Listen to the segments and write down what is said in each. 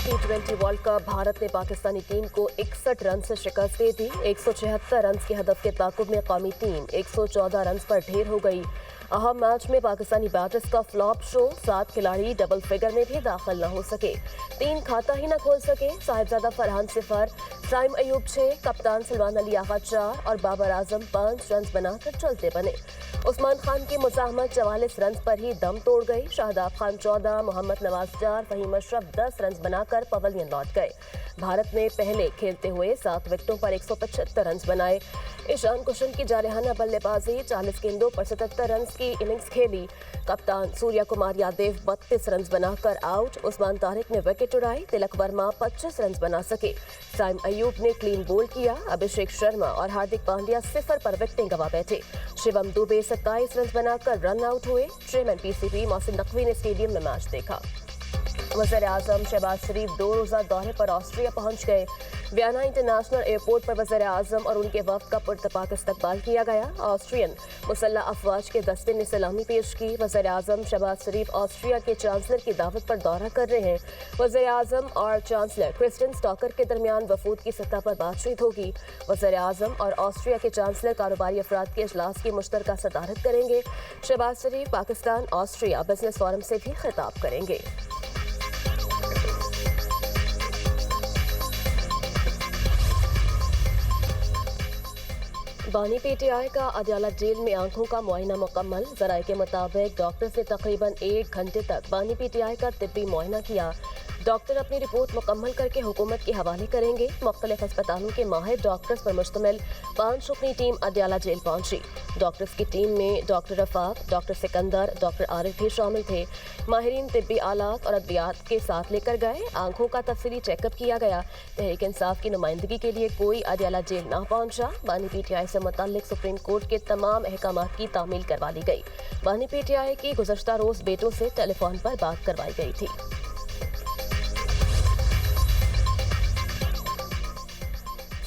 T20 world cup Bharat ने Pakistani team को 61 run से शिकस्त दे दी। 176 रन के हदफ के ताकुब में कौमी टीम 114 रन पर ढेर हो गई। अहम मैच में पाकिस्तानी बैटर्स का फ्लॉप शो, 7 खिलाड़ी डबल फिगर में भी दाखिल न हो सके, 3 खाता ही न खोल सके। साहिबजादा फरहान 0, साइम अयूब 6, कप्तान सलमान अली आगा 4 और बाबर आजम 5 रन बनाकर चलते बने। उस्मान खान की मुज़ाहमत 44 रन पर ही दम तोड़ गई। शाहदाब खान 14, मोहम्मद नवाज 4, फहीम अशरफ 10 रन बनाकर पवेलियन लौट गए। भारत ने पहले खेलते हुए 7 विकेटों पर 175 रन बनाए। ईशान किशन की जारहाना बल्लेबाजी, 40 गेंदों पर 77 रन की इनिंग्स खेली। कप्तान सूर्या कुमार यादव 32 रन बनाकर आउट। उस्मान तारिक ने विकेट उड़ाई। तिलक वर्मा 25 रन बना सके। साइम अयूब ने क्लीन बोल किया। अभिषेक शर्मा और हार्दिक पांड्या 0 पर विकेटें गंवा बैठे। शिवम दुबे 27 रन बनाकर रन आउट हुए। चेयरमैन पीसीबी मोहसिन नकवी ने स्टेडियम में मैच देखा। वज़ीर आज़म शहबाज शरीफ 2 रोज़ा दौरे पर ऑस्ट्रिया पहुंच गए। वियना इंटरनेशनल एयरपोर्ट पर वज़ीर आज़म और उनके वफ़द का पुरतपाक इस्तकबाल किया गया। ऑस्ट्रियन मुसल्लह अफवाज के दस्ते ने सलामी पेश की। वज़ीर आज़म शहबाज शरीफ ऑस्ट्रिया के चांसलर की दावत पर दौरा कर रहे हैं। वज़ीर आज़म और चांसलर क्रिस्टियन स्टॉकर के दरमियान वफूद की सतह पर बातचीत होगी। वज़ीर आज़म और ऑस्ट्रिया के चांसलर कारोबारी अफराद के इजलास की मुश्तरका सदारत करेंगे। शहबाज शरीफ पाकिस्तान ऑस्ट्रिया बिजनेस फोरम से भी खिताब करेंगे। बानी पीटीआई का अदयाला जेल में आंखों का मुआयना मुकम्मल। जराये के मुताबिक डॉक्टर से तकरीबन 1 घंटे तक बानी पीटीआई का तिब्बी मुआयना किया। डॉक्टर अपनी रिपोर्ट मुकम्मल करके हुकूमत के हवाले करेंगे। मुख्तलिफ अस्पतालों के माहिर डॉक्टर्स पर मुश्तमिल 5 रुकनी टीम अदयाला जेल पहुंची। डॉक्टर्स की टीम में doctor Rafaq, doctor Sikandar, doctor Arif भी शामिल थे। माहिरीन तिब्बी आलात और अद्वियात के साथ लेकर गए। आंखों का तफसीली चेकअप किया गया। तहरीक इंसाफ की नुमाइंदगी के लिए कोई अदयाला जेल न पहुंचा। बानी पीटीआई से मुताल्लिक सुप्रीम कोर्ट के तमाम अहकामात की तामील करवा ली गई। बानी पीटीआई की गुज़श्ता रोज बेटों से टेलीफोन पर बात करवाई गई थी।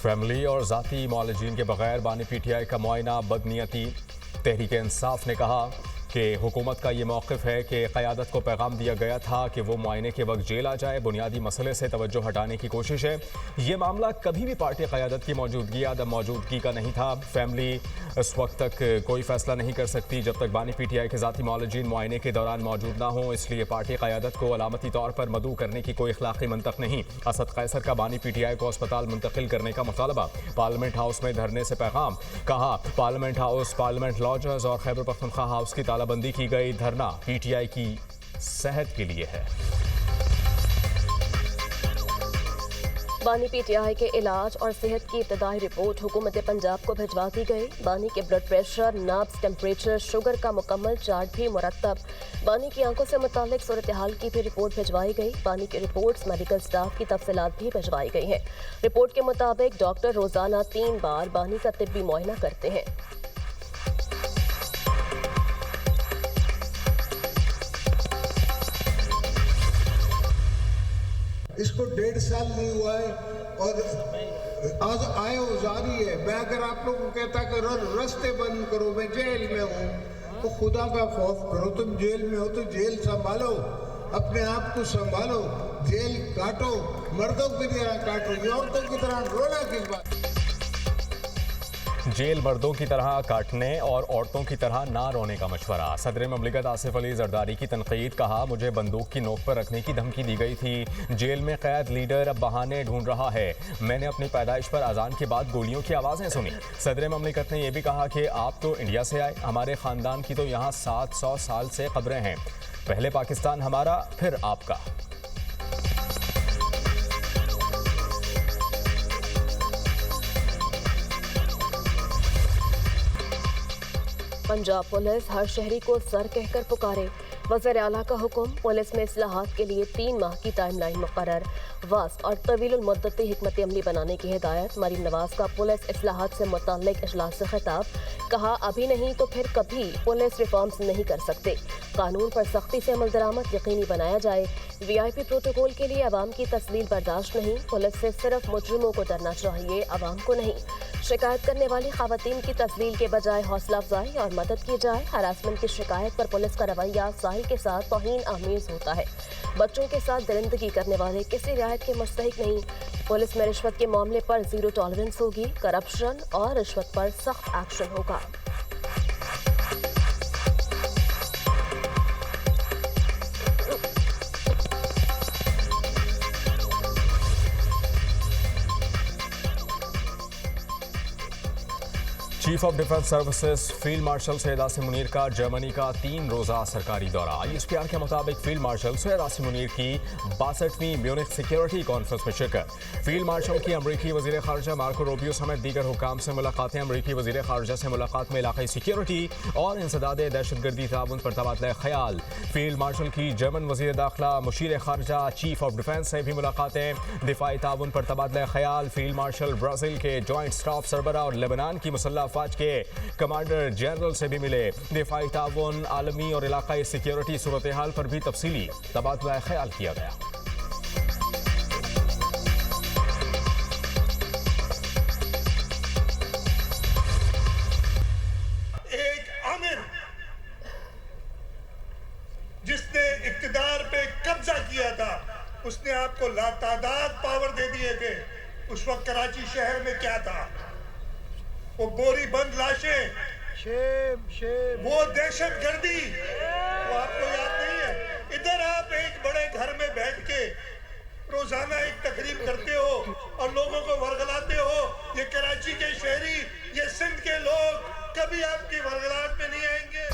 फैमिली और ज़ाती मौलजीन के बगैर बानी पीटीआई का मुआयना बदनीयती। तहरीक इंसाफ ने कहा कि हुकूमत का ये मौक़िफ़ है कि क़यादत को पैगाम दिया गया था कि वो मुआयने के वक्त जेल आ जाए। बुनियादी मसले से तवज्जो हटाने की कोशिश है। ये मामला कभी भी पार्टी क़यादत की मौजूदगी या मौजूदगी का नहीं था। फैमिली इस वक्त तक कोई फ़ैसला नहीं कर सकती जब तक बानी पीटीआई के ज़ाती मौलजीन मुआयने के दौरान मौजूद ना हों। इसलिए पार्टी क़यादत को अलामती तौर पर मदऊ करने की कोई अखलाक़ी मंतक नहीं। असद कैसर का बानी पीटीआई को अस्पताल मुंतकिल करने का मुतालबा। पार्लियामेंट हाउस में धरने से पैगाम। कहा पार्लियामेंट हाउस, पार्लियामेंट लॉजर्स और खैबर पख्तूनख्वा हाउस की तालाबंदी की गई। धरना पीटीआई की सेहत के लिए है। बानी पीटीआई के इलाज और सेहत की इब्तदाई रिपोर्ट हुकूमत पंजाब को भिजवा दी गई। बानी के ब्लड प्रेशर, नब्ज, टेम्परेचर, शुगर का मुकम्मल चार्ट भी मुरतब। बानी की आंखों से मुतालिक सूरत हाल की भी रिपोर्ट भिजवाई गई। बानी की रिपोर्ट्स मेडिकल स्टाफ की तफसीलात भी भिजवाई गई हैं। रिपोर्ट के मुताबिक डॉक्टर रोजाना 3 बार बानी का तिब्बी मुआयना करते हैं। इसको 1.5 साल नहीं हुआ है और आज आए हो जा रही है। मैं अगर आप लोगों को कहता कि रास्ते बंद करो, मैं जेल में हूँ, तो खुदा का खौफ करो। तुम जेल में हो तो जेल संभालो, अपने आप को संभालो। जेल काटो, मर्दों की तरह काटो, औरतों की तरह रोना किस बात। जेल मर्दों की तरह काटने और औरतों की तरह ना रोने का मशवरा। सदर ममलिकत आसिफ अली जरदारी की तनकीद। कहा मुझे बंदूक की नोक पर रखने की धमकी दी गई थी। जेल में कैद लीडर अब बहाने ढूंढ रहा है। मैंने अपनी पैदाइश पर अजान के बाद गोलियों की आवाज़ें सुनी। सदर ममलिकत ने यह भी कहा कि आप तो इंडिया से आए, हमारे ख़ानदान की तो यहाँ 700 साल से कब्रें हैं। पहले पाकिस्तान हमारा, फिर आपका। पंजाब पुलिस हर शहरी को सर कहकर पुकारे। वज़ीर आला का हुक्म। पुलिस में इस्लाहात के लिए 3 माह की टाइमलाइन मुकर्रर। वास्ट और तवील मुद्दती हिकमत अमली बनाने की हिदायत। मरीम नवाज का पुलिस इस्लाहात से मुताल्लिक इजलास से खिताब। कहा अभी नहीं तो फिर कभी पुलिस रिफॉर्म्स नहीं कर सकते। कानून पर सख्ती से अमल दरामद यकीनी बनाया जाए। VIP प्रोटोकॉल के लिए अवाम की तस्लील बर्दाश्त नहीं। पुलिस से सिर्फ मुजरिमों को डरना चाहिए, अवाम को नहीं। शिकायत करने वाली खवातीन की तस्लील के बजाय हौसला अफजाई और मदद की जाए। हरासमेंट की शिकायत पर पुलिस का रवैया साहिल के साथ तौहीन आमेज होता है। बच्चों के साथ दरिंदगी करने वाले किसी रियायत के मुस्तहिक नहीं। पुलिस में रिश्वत के मामले पर जीरो टॉलरेंस होगी। करप्शन और रिश्वत पर सख्त एक्शन होगा। Chief of defence services field marshal Syed Asim Munir का जर्मनी का 3 रोजा सरकारी दौरा। ISPR के मुताबिक फील्ड मार्शल सैयद आसिम मुनीर की 62वीं म्यूनिख सिक्योरिटी कॉन्फ्रेंस में शिरकत। फील्ड मार्शल की अमरीकी वजीर खारजा मार्को रूबियो समेत दीगर हुकाम से मुलाकातें। अमरीकी वजीर खारजा से मुलाकात में इलाकाई सिक्योरिटी और इंसदाद दहशतगर्दी ताउन पर तबादला ख्याल। फील्ड मार्शल की जर्मन वजीर दाखिला मुशीर खारजा चीफ ऑफ डिफेंस से भी मुलाकातें। दिफाई ताउन पर तबादला ख्याल। फील्ड मार्शल ब्राजील के जॉइंट स्टाफ सरबरा और लेबनान की मुसल्लह अफवाज के कमांडर जनरल से भी मिले। दिफाई ताउन, आलमी और इलाकाई सिक्योरिटी सूरत हाल पर भी तफसीली तबादला ख्याल किया गया। एक आमिर जिसने इक्तिदार पे कब्जा किया था, उसने आपको लातादाद पावर दे दिए थे। उस वक्त कराची शहर में क्या था? वो बोरी बंद लाशें, वो दहशत गर्दी, वो आपको याद नहीं है? इधर आप एक बड़े घर में बैठ के रोजाना एक तकरीब करते हो और लोगों को वर्गलाते हो। ये कराची के शहरी, ये सिंध के लोग कभी आपकी वर्गलात में नहीं आएंगे।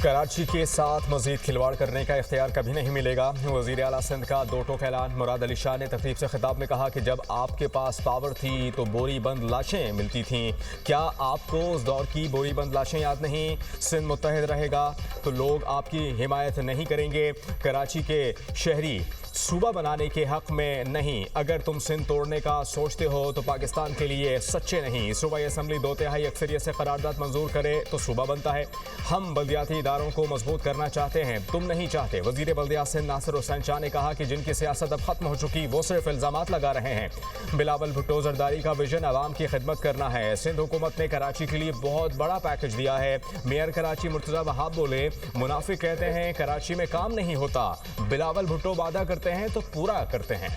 कराची के साथ मजीद खिलवाड़ करने का इख्तियार कभी नहीं मिलेगा। वज़ीर आला सिंध का दो टोक ऐलान। मुराद अली शाह ने तकरीब से खिताब में कहा कि जब आपके पास पावर थी तो बोरी बंद लाशें मिलती थीं। क्या आपको उस दौर की बोरी बंद लाशें याद नहीं? सिंध मुत्तहिद रहेगा तो लोग आपकी हिमायत नहीं करेंगे। कराची के शहरी सूबा बनाने के हक में नहीं। अगर तुम सिंध तोड़ने का सोचते हो तो पाकिस्तान के लिए सच्चे नहीं। सूबाई असम्बली 2/3 अक्सरियत से करारदाद मंजूर करे तो सूबा बनता है। हम बल्दियाती इदारों को मजबूत करना चाहते हैं, तुम नहीं चाहते। वजीर बल्दियात सिंध नासिर हुसैन शाह ने कहा कि जिनकी सियासत अब खत्म हो चुकी वो सिर्फ इल्जामात लगा रहे हैं। बिलावल भुट्टो जरदारी का विजन आवाम की खिदमत करना है। सिंध हुकूमत ने कराची के लिए बहुत बड़ा पैकेज दिया है। मेयर कराची मुर्तजा वहाब बोले, मुनाफिक कहते हैं कराची में काम नहीं होता। बिलावल भुट्टो वादा करते हैं तो पूरा करते हैं।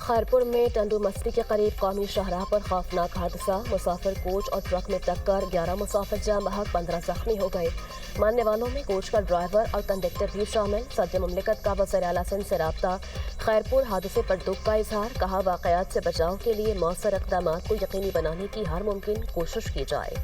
खैरपुर में टंडू मस्ती के करीब कौमी शाहराह पर खौफनाक हादसा। मुसाफिर कोच और ट्रक में टक्कर, 11 मुसाफिर जाँ बहक, 15 जख्मी हो गए। मानने वालों में कोच का ड्राइवर और कंडक्टर भी शामिल। सदर मुमलिकत का वज़ीर आला सिंध से राब्ता। खैरपुर हादसे पर दुख का इजहार। कहा वाक़यात से बचाव के लिए मौसर इक़दामात को यकीनी बनाने की हर मुमकिन कोशिश की जाए।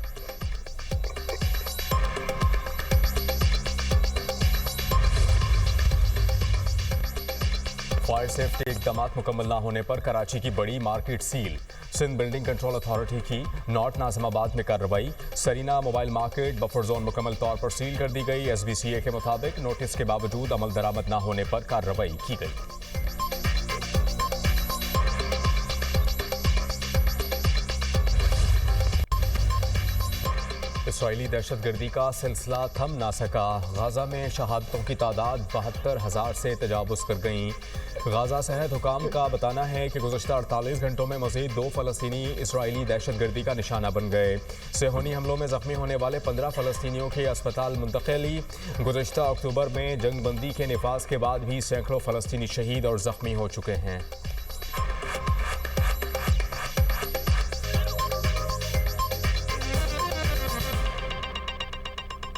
फायर सेफ्टी इकदाम मुकम्मल न होने पर कराची की बड़ी market seal. Sindh building control authority की नॉर्थ नाज़िमाबाद में कार्रवाई। Sarina mobile market buffer zone मुकम्मल तौर पर सील कर दी गई। SBCA के मुताबिक नोटिस के बावजूद अमल दरामद न होने पर कार्रवाई की गई। इसराइली दहशतगर्दी का सिलसिला थम ना सका। गाजा में शहादतों की तादाद 72,000 से तजावुज़ कर गई। गाजा सेहत हुकाम का बताना है कि गुज़श्ता 48 घंटों में मज़ीद 2 फ़लस्तीनी इसराइली दहशतगर्दी का निशाना बन गए। सेहोनी हमलों में ज़ख्मी होने वाले 15 फ़लस्तीनियों की अस्पताल मुंतक़ली। गुज़श्ता अक्टूबर में जंगबंदी के निफाज के बाद भी सैकड़ों फ़लस्तीनी शहीद और ज़ख्मी हो चुके हैं।